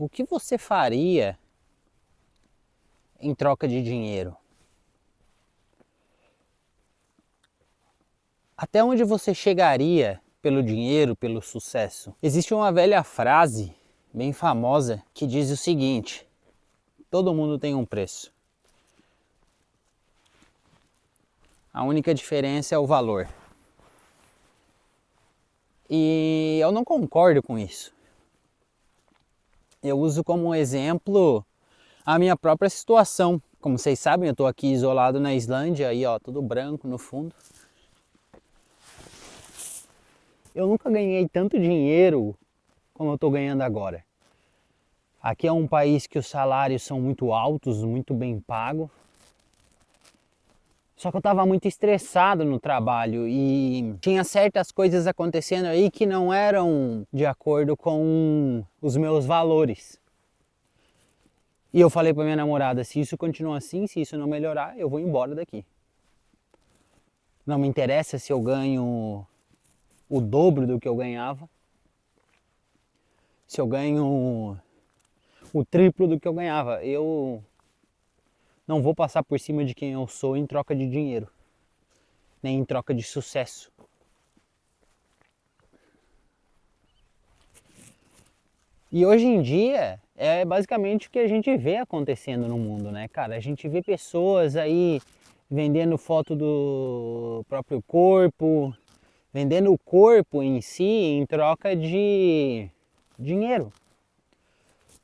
o que você faria em troca de dinheiro? Até onde você chegaria pelo dinheiro, pelo sucesso? Existe uma velha frase bem famosa que diz o seguinte: todo mundo tem um preço. A única diferença é o valor. E eu não concordo com isso. Eu uso como exemplo a minha própria situação. Como vocês sabem, eu estou aqui isolado na Islândia, aí ó, tudo branco no fundo. Eu nunca ganhei tanto dinheiro como eu estou ganhando agora. Aqui é um país que os salários são muito altos, muito bem pagos. Só que eu estava muito estressado no trabalho e tinha certas coisas acontecendo aí que não eram de acordo com os meus valores. E eu falei para minha namorada, se isso continuar assim, se isso não melhorar, eu vou embora daqui. Não me interessa se eu ganho o dobro do que eu ganhava, se eu ganho o triplo do que eu ganhava. Eu não vou passar por cima de quem eu sou em troca de dinheiro, nem em troca de sucesso. E hoje em dia é basicamente o que a gente vê acontecendo no mundo, né, cara? A gente vê pessoas aí vendendo foto do próprio corpo, vendendo o corpo em si em troca de dinheiro.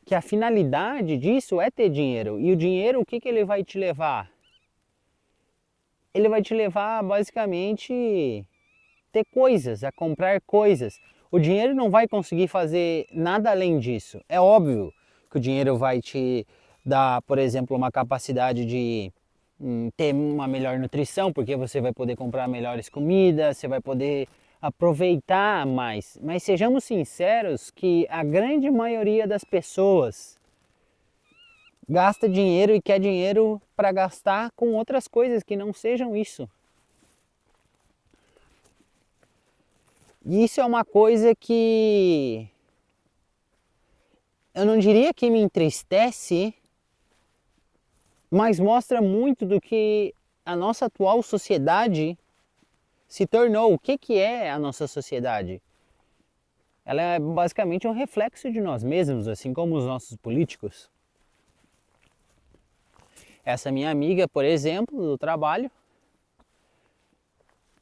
Que a finalidade disso é ter dinheiro. E o dinheiro, o que ele vai te levar? Ele vai te levar basicamente ter coisas, a comprar coisas. O dinheiro não vai conseguir fazer nada além disso. É óbvio que o dinheiro vai te dar, por exemplo, uma capacidade de ter uma melhor nutrição, porque você vai poder comprar melhores comidas, você vai poder aproveitar mais. Mas sejamos sinceros que a grande maioria das pessoas gasta dinheiro e quer dinheiro para gastar com outras coisas que não sejam isso. E isso é uma coisa que eu não diria que me entristece, mas mostra muito do que a nossa atual sociedade se tornou. O que é a nossa sociedade? Ela é basicamente um reflexo de nós mesmos, assim como os nossos políticos. Essa minha amiga, por exemplo, do trabalho,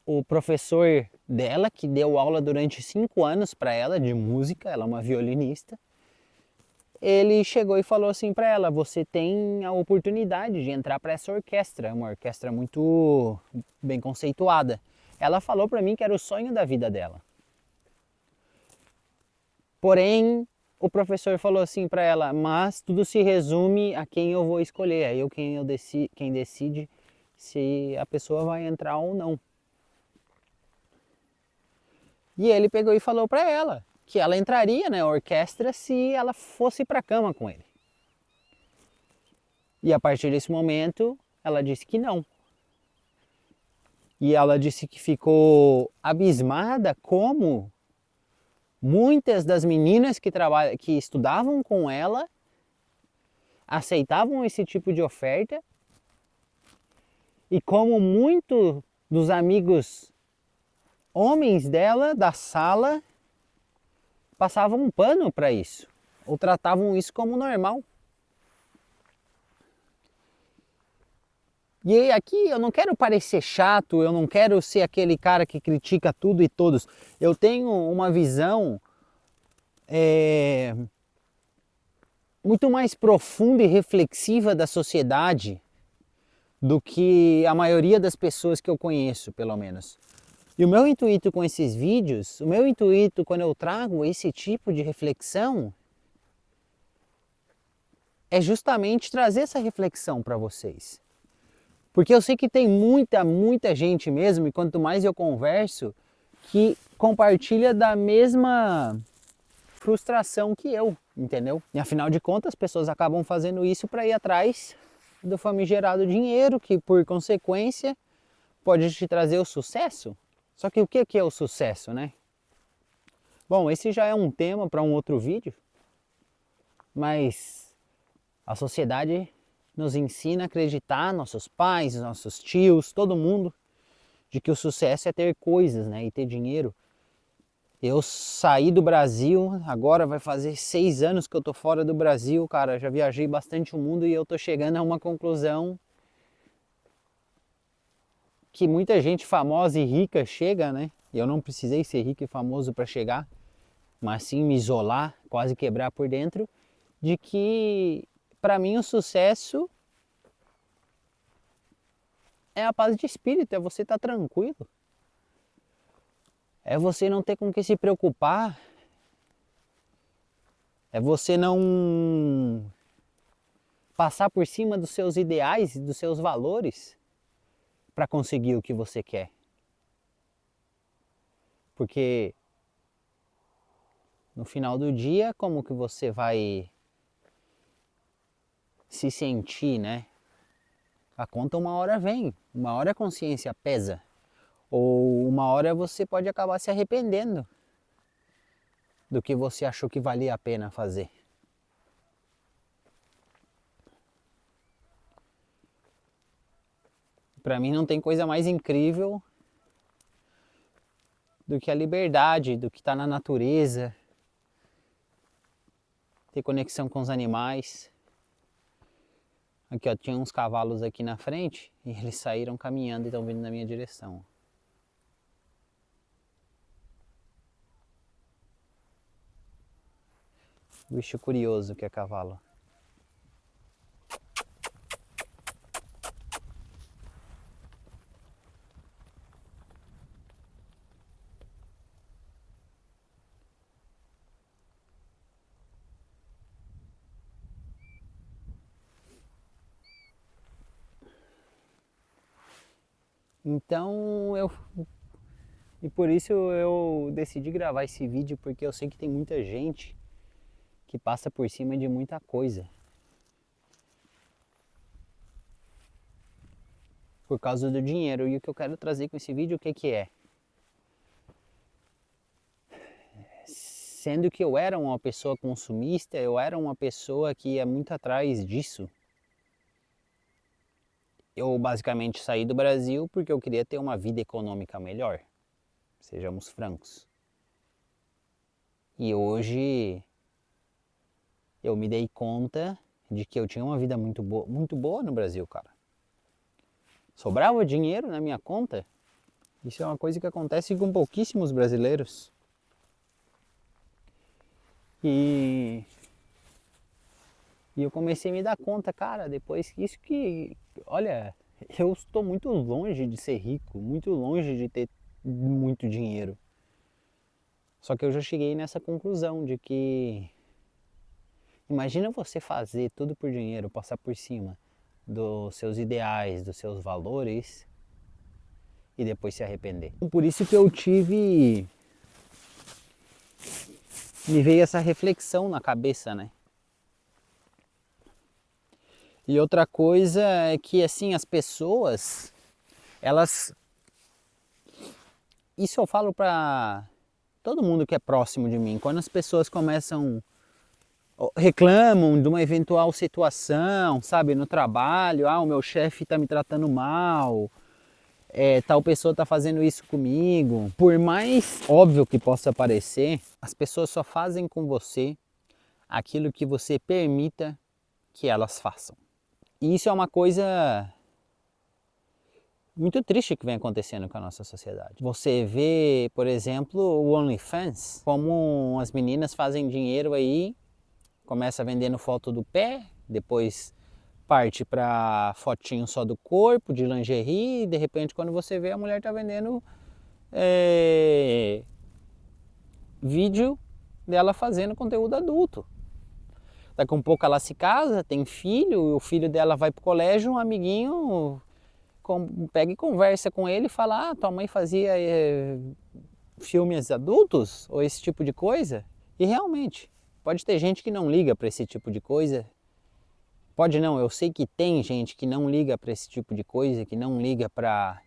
o professor dela, que deu aula durante 5 anos para ela de música, ela é uma violinista, ele chegou e falou assim para ela: você tem a oportunidade de entrar para essa orquestra, uma orquestra muito bem conceituada. Ela falou para mim que era o sonho da vida dela. Porém, o professor falou assim para ela: mas tudo se resume a quem eu vou escolher, é eu quem decide se a pessoa vai entrar ou não. E ele pegou e falou para ela que ela entraria na orquestra se ela fosse para a cama com ele. E a partir desse momento, ela disse que não. E ela disse que ficou abismada como muitas das meninas que estudavam com ela aceitavam esse tipo de oferta e como muito dos amigos homens dela da sala passavam um pano para isso, ou tratavam isso como normal. E aqui eu não quero parecer chato, eu não quero ser aquele cara que critica tudo e todos. Eu tenho uma visão muito mais profunda e reflexiva da sociedade do que a maioria das pessoas que eu conheço, pelo menos. E o meu intuito com esses vídeos, o meu intuito quando eu trago esse tipo de reflexão, é justamente trazer essa reflexão para vocês. Porque eu sei que tem muita gente mesmo, e quanto mais eu converso, que compartilha da mesma frustração que eu, entendeu? E afinal de contas, as pessoas acabam fazendo isso para ir atrás do famigerado dinheiro, que por consequência pode te trazer o sucesso. Só que o que é o sucesso, né? Bom, esse já é um tema para um outro vídeo. Mas a sociedade nos ensina a acreditar, nossos pais, nossos tios, todo mundo, de que o sucesso é ter coisas, né, e ter dinheiro. Eu saí do Brasil, agora vai fazer 6 anos que eu tô fora do Brasil, cara, já viajei bastante o mundo e eu tô chegando a uma conclusão que muita gente famosa e rica chega, né? Eu não precisei ser rico e famoso para chegar, mas sim me isolar, quase quebrar por dentro, de que para mim o sucesso é a paz de espírito, é você estar tranquilo. É você não ter com o que se preocupar. É você não passar por cima dos seus ideais e dos seus valores para conseguir o que você quer. Porque no final do dia, como que você vai se sentir, né? A conta uma hora vem, uma hora a consciência pesa. Ou uma hora você pode acabar se arrependendo do que você achou que valia a pena fazer. Para mim não tem coisa mais incrível do que a liberdade, do que estar na natureza, ter conexão com os animais. Aqui ó, tinha uns cavalos aqui na frente e eles saíram caminhando e estão vindo na minha direção. Bicho curioso que é cavalo. Então e por isso eu decidi gravar esse vídeo, porque eu sei que tem muita gente que passa por cima de muita coisa por causa do dinheiro. E o que eu quero trazer com esse vídeo, o que que é? Sendo que eu era uma pessoa consumista, eu era uma pessoa que ia muito atrás disso. Eu basicamente saí do Brasil porque eu queria ter uma vida econômica melhor, sejamos francos. E hoje eu me dei conta de que eu tinha uma vida muito boa no Brasil, cara. Sobrava dinheiro na minha conta. Isso é uma coisa que acontece com pouquíssimos brasileiros. E eu comecei a me dar conta, cara, depois isso que, olha, eu estou muito longe de ser rico, muito longe de ter muito dinheiro. Só que eu já cheguei nessa conclusão de que imagina você fazer tudo por dinheiro, passar por cima dos seus ideais, dos seus valores e depois se arrepender. Por isso que me veio essa reflexão na cabeça, né? E outra coisa é que assim as pessoas, elas, isso eu falo pra todo mundo que é próximo de mim, quando as pessoas reclamam de uma eventual situação, sabe, no trabalho, o meu chefe está me tratando mal, tal pessoa está fazendo isso comigo. Por mais óbvio que possa parecer, as pessoas só fazem com você aquilo que você permita que elas façam. E isso é uma coisa muito triste que vem acontecendo com a nossa sociedade. Você vê, por exemplo, o OnlyFans, como as meninas fazem dinheiro aí, começa vendendo foto do pé, depois parte para fotinho só do corpo, de lingerie, e de repente quando você vê a mulher tá vendendo vídeo dela fazendo conteúdo adulto. Daqui a um pouco ela se casa, tem filho, o filho dela vai pro colégio, um amiguinho pega e conversa com ele e fala, tua mãe fazia filmes adultos ou esse tipo de coisa? E realmente, pode ter gente que não liga para esse tipo de coisa. Pode não, eu sei que tem gente que não liga para esse tipo de coisa, que não liga para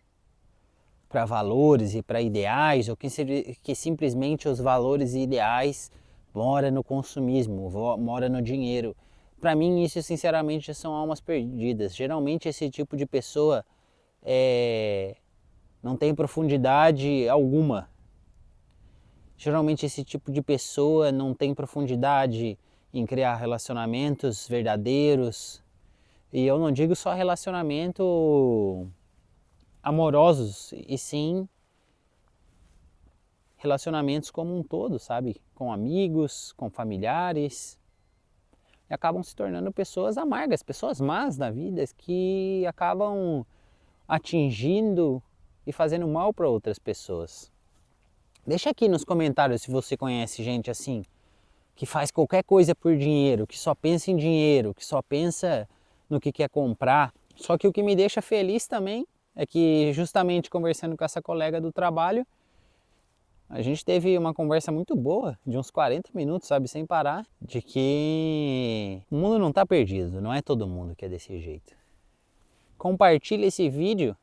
valores e para ideais, ou que simplesmente os valores e ideais mora no consumismo, mora no dinheiro. Para mim isso sinceramente são almas perdidas. Geralmente esse tipo de pessoa não tem profundidade alguma. Geralmente esse tipo de pessoa não tem profundidade em criar relacionamentos verdadeiros. E eu não digo só relacionamento amorosos, e sim relacionamentos como um todo, sabe? Com amigos, com familiares. E acabam se tornando pessoas amargas, pessoas más na vida, que acabam atingindo e fazendo mal para outras pessoas. Deixa aqui nos comentários se você conhece gente assim, que faz qualquer coisa por dinheiro, que só pensa em dinheiro, que só pensa no que quer comprar. Só que o que me deixa feliz também é que, justamente conversando com essa colega do trabalho, a gente teve uma conversa muito boa, de uns 40 minutos, sabe, sem parar, de que o mundo não está perdido, não é todo mundo que é desse jeito. Compartilhe esse vídeo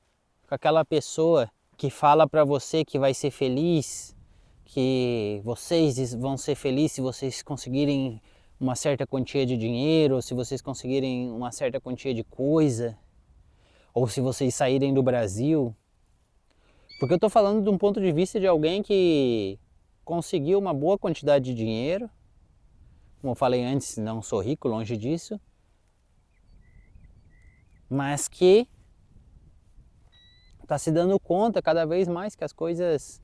com aquela pessoa que fala para você que vai ser feliz, que vocês vão ser felizes se vocês conseguirem uma certa quantia de dinheiro, ou se vocês conseguirem uma certa quantia de coisa, ou se vocês saírem do Brasil. Porque eu estou falando de um ponto de vista de alguém que conseguiu uma boa quantidade de dinheiro. Como eu falei antes, não sou rico, longe disso. Mas que está se dando conta cada vez mais que as coisas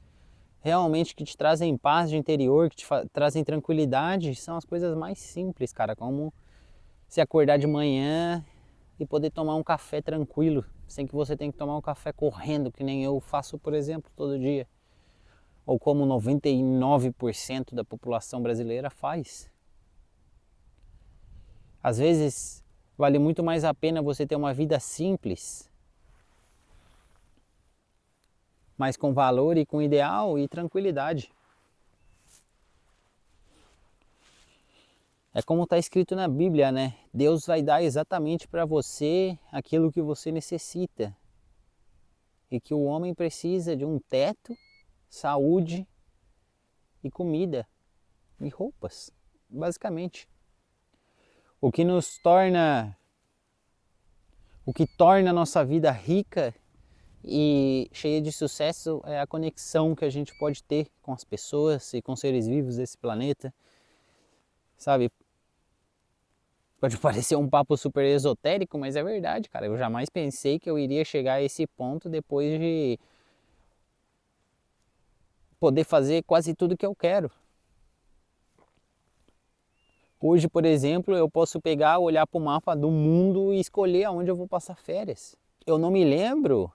realmente que te trazem paz de interior, que te trazem tranquilidade, são as coisas mais simples, cara. Como se acordar de manhã e poder tomar um café tranquilo, sem que você tenha que tomar um café correndo, que nem eu faço, por exemplo, todo dia. Ou como 99% da população brasileira faz. Às vezes, vale muito mais a pena você ter uma vida simples, mas com valor e com ideal e tranquilidade. É como está escrito na Bíblia, né? Deus vai dar exatamente para você aquilo que você necessita. E que o homem precisa de um teto, saúde e comida e roupas, basicamente. O que torna a nossa vida rica e cheia de sucesso é a conexão que a gente pode ter com as pessoas e com seres vivos desse planeta, sabe? Pode parecer um papo super esotérico, mas é verdade, cara. Eu jamais pensei que eu iria chegar a esse ponto depois de poder fazer quase tudo que eu quero. Hoje, por exemplo, eu posso pegar, olhar para o mapa do mundo e escolher aonde eu vou passar férias. Eu não me lembro,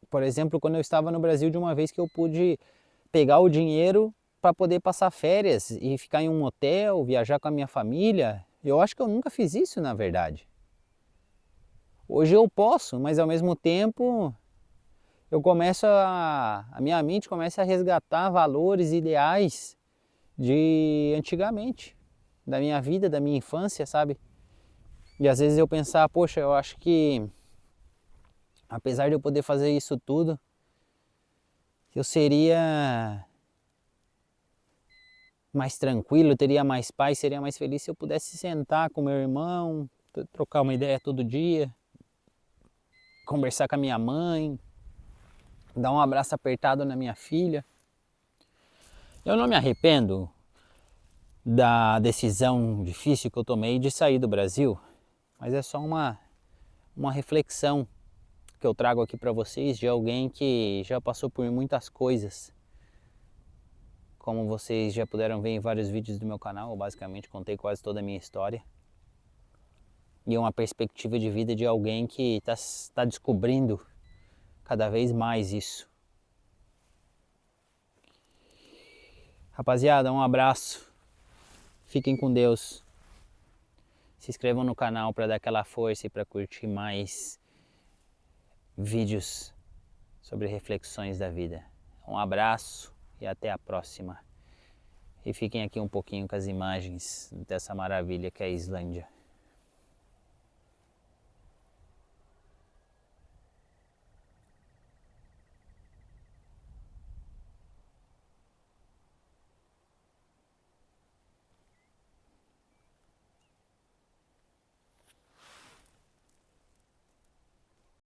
por exemplo, quando eu estava no Brasil, de uma vez que eu pude pegar o dinheiro para poder passar férias e ficar em um hotel, viajar com a minha família. Eu acho que eu nunca fiz isso, na verdade. Hoje eu posso, mas ao mesmo tempo a minha mente começa a resgatar valores, ideais de antigamente, da minha vida, da minha infância, sabe? E às vezes eu pensar, poxa, eu acho que apesar de eu poder fazer isso tudo, eu seria mais tranquilo, teria mais paz, seria mais feliz se eu pudesse sentar com meu irmão, trocar uma ideia todo dia, conversar com a minha mãe, dar um abraço apertado na minha filha. Eu não me arrependo da decisão difícil que eu tomei de sair do Brasil, mas é só uma reflexão que eu trago aqui para vocês de alguém que já passou por muitas coisas. Como vocês já puderam ver em vários vídeos do meu canal, eu basicamente contei quase toda a minha história. E uma perspectiva de vida de alguém que está descobrindo cada vez mais isso. Rapaziada, um abraço. Fiquem com Deus. Se inscrevam no canal para dar aquela força e para curtir mais vídeos sobre reflexões da vida. Um abraço e até a próxima. E fiquem aqui um pouquinho com as imagens dessa maravilha que é a Islândia.